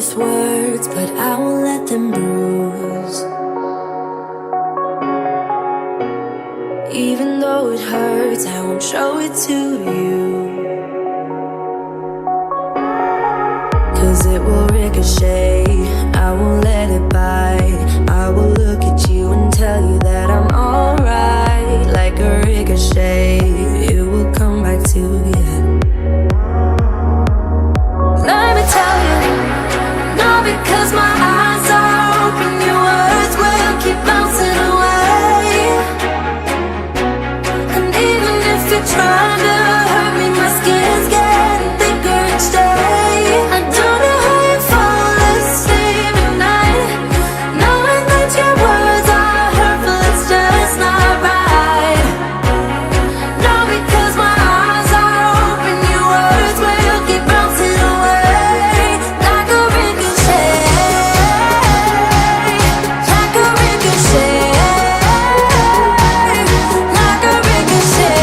with words, but I won't let them bruise. Even though it hurts, I won't show it to you, 'cause it will ricochet. I won't let it bite. I will look at you and tell you that I'm alright. Like a ricochet, it will come back to you. Let me tell you, no, because my eyes are open, your words will keep bouncing away. And even if you're trying to hurt me, my skin's getting thicker each day. I don't know how you fall asleep at night, knowing that your words are hurtful, it's just not right. No, because my eyes are open, your words will keep bouncing away. Like a ricochet, like a ricochet, like a ricochet,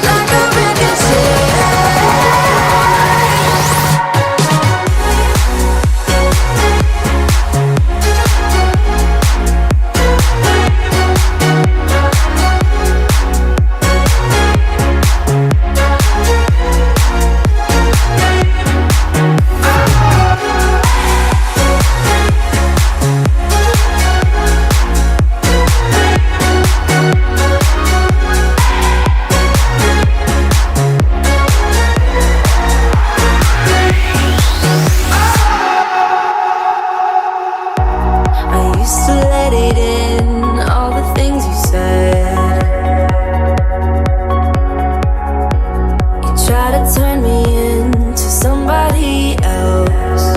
like a ricochet. I used to let it in, all the things you said. You try to turn me into somebody else,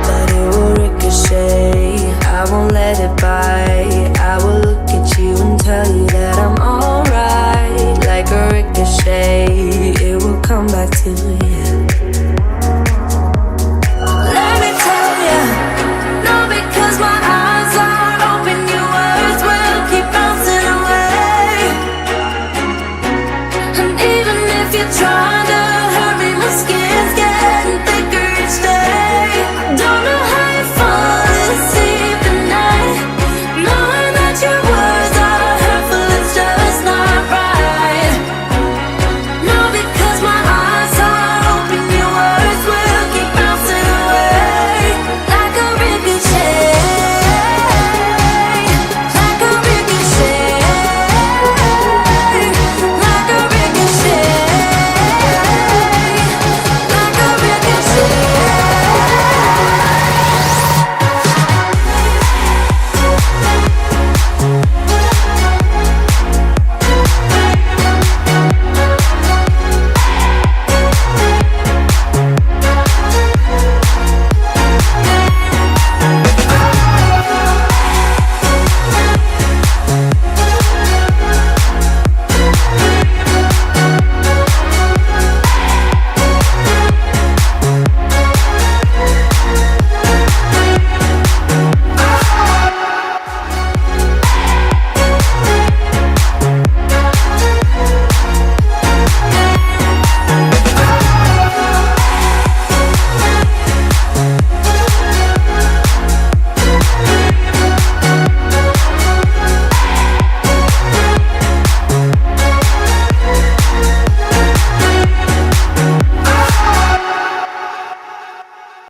but it will ricochet. I won't let it bite. I will look at you and tell you that I'm alright. Like a ricochet, it will come back to you.